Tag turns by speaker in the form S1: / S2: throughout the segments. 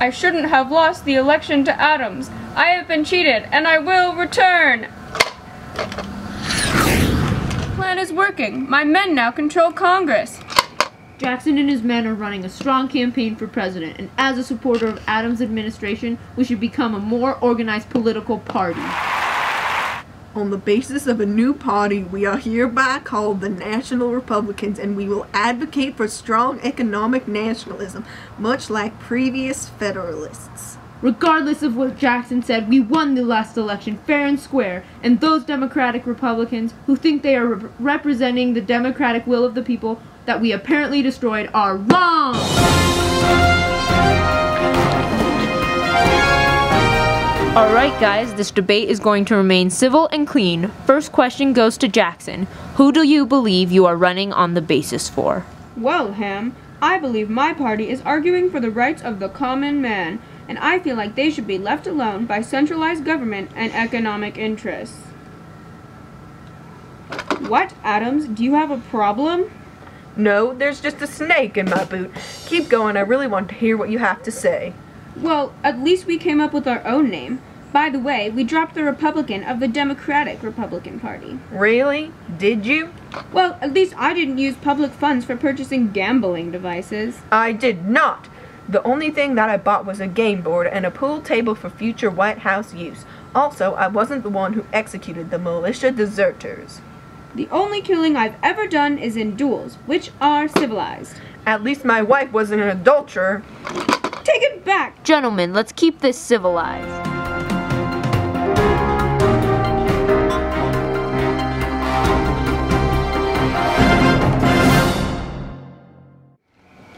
S1: I shouldn't have lost the election to Adams. I have been cheated, and I will return. The plan is working. My men now control Congress.
S2: Jackson and his men are running a strong campaign for president, and as a supporter of Adams' administration, we should become a more organized political party.
S3: On the basis of a new party, we are hereby called the National Republicans, and we will advocate for strong economic nationalism, much like previous Federalists.
S2: Regardless of what Jackson said, we won the last election fair and square, and those Democratic Republicans who think they are representing the democratic will of the people that we apparently destroyed are wrong!
S4: Alright guys, this debate is going to remain civil and clean. First question goes to Jackson. Who do you believe you are running on the basis for?
S1: Well, Ham, I believe my party is arguing for the rights of the common man, and I feel like they should be left alone by centralized government and economic interests. What, Adams? Do you have a problem?
S3: No, there's just a snake in my boot. Keep going, I really want to hear what you have to say.
S1: Well, at least we came up with our own name. By the way, we dropped the Republican of the Democratic Republican Party.
S3: Really? Did you?
S1: Well, at least I didn't use public funds for purchasing gambling devices.
S3: I did not. The only thing that I bought was a game board and a pool table for future White House use. Also, I wasn't the one who executed the militia deserters.
S1: The only killing I've ever done is in duels, which are civilized.
S3: At least my wife wasn't an adulterer.
S1: Take it back!
S4: Gentlemen, let's keep this civilized.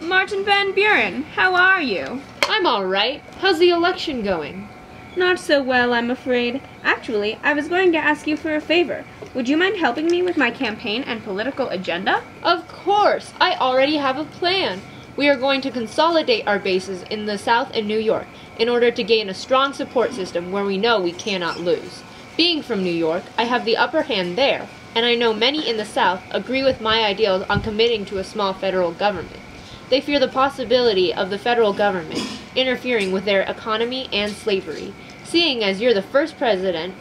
S1: Martin Van Buren, how are you?
S4: I'm alright. How's the election going?
S1: Not so well, I'm afraid. Actually, I was going to ask you for a favor. Would you mind helping me with my campaign and political agenda?
S4: Of course! I already have a plan. We are going to consolidate our bases in the South and New York in order to gain a strong support system where we know we cannot lose. Being from New York, I have the upper hand there, and I know many in the South agree with my ideals on committing to a small federal government. They fear the possibility of the federal government interfering with their economy and slavery. Seeing as you're the first president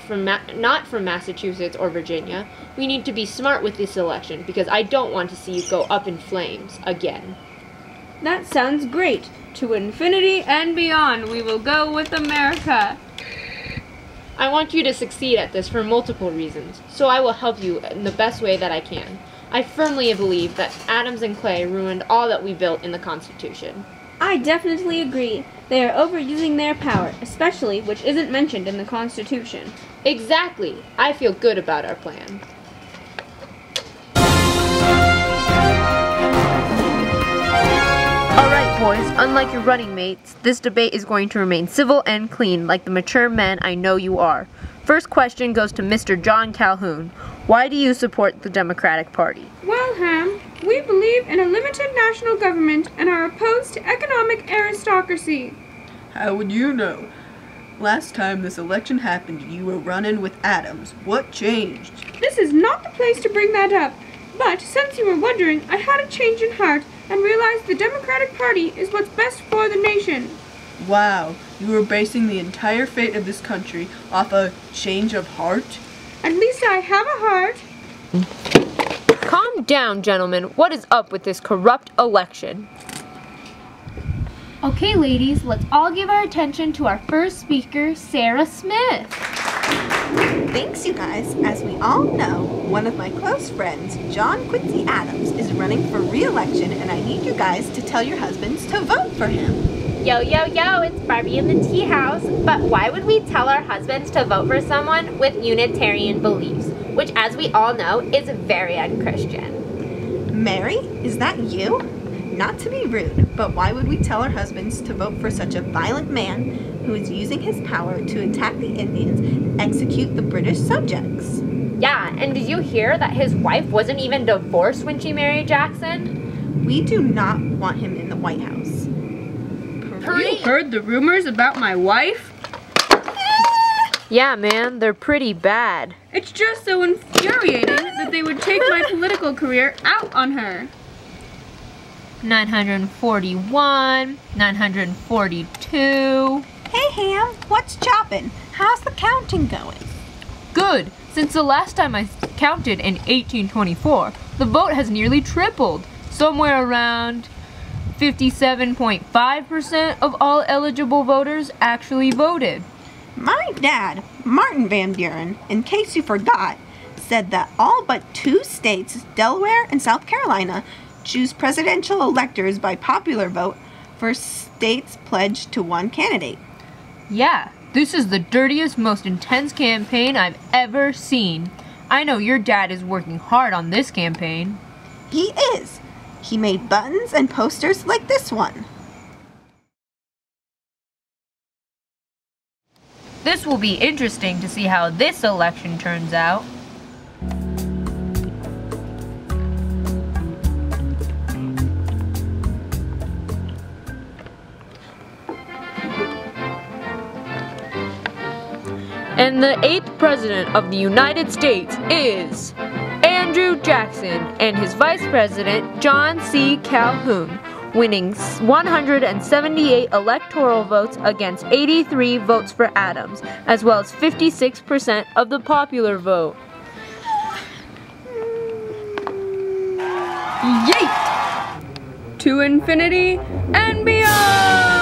S4: not from Massachusetts or Virginia, we need to be smart with this election because I don't want to see you go up in flames again.
S1: That sounds great. To infinity and beyond, we will go with America.
S4: I want you to succeed at this for multiple reasons, so I will help you in the best way that I can. I firmly believe that Adams and Clay ruined all that we built in the Constitution.
S1: I definitely agree. They are overusing their power, especially which isn't mentioned in the Constitution.
S4: Exactly. I feel good about our plan. Alright boys, unlike your running mates, this debate is going to remain civil and clean like the mature men I know you are. First question goes to Mr. John Calhoun. Why do you support the Democratic Party?
S1: Well, Ham, we believe in a limited national government and are opposed to economic aristocracy.
S3: How would you know? Last time this election happened, you were running with Adams. What changed?
S1: This is not the place to bring that up. But since you were wondering, I had a change in heart and realized the Democratic Party is what's best for the nation.
S3: Wow, you were basing the entire fate of this country off a change of heart?
S1: At least I have a heart.
S4: Calm down, gentlemen. What is up with this corrupt election?
S2: Okay, ladies, let's all give our attention to our first speaker, Sarah Smith.
S5: Thanks, you guys. As we all know, one of my close friends, John Quincy Adams, is running for re-election, and I need you guys to tell your husbands to vote for him.
S6: Yo, yo, yo, it's Barbie in the tea house. But why would we tell our husbands to vote for someone with Unitarian beliefs, which, as we all know, is very unchristian?
S5: Mary, is that you? Not to be rude, but why would we tell our husbands to vote for such a violent man who is using his power to attack the Indians and execute the British subjects?
S6: Yeah, and did you hear that his wife wasn't even divorced when she married Jackson?
S5: We do not want him in the White House.
S1: You heard the rumors about my wife?
S4: Yeah, man, they're pretty bad.
S1: It's just so infuriating that they would take my political career out on her.
S4: 941, 942.
S5: Hey, Ham, what's choppin'? How's the counting going?
S4: Good. Since the last time I counted in 1824, the vote has nearly tripled. Somewhere around 57.5% of all eligible voters actually voted.
S5: My dad, Martin Van Buren, in case you forgot, said that all but 2 states, Delaware and South Carolina, choose presidential electors by popular vote for states pledged to one candidate.
S4: Yeah, this is the dirtiest, most intense campaign I've ever seen. I know your dad is working hard on this campaign.
S5: He is. He made buttons and posters like this one.
S4: This will be interesting to see how this election turns out. And the 8th President of the United States is Andrew Jackson and his Vice President John C. Calhoun, winning 178 electoral votes against 83 votes for Adams, as well as 56% of the popular vote.
S1: Yeet! To infinity and beyond!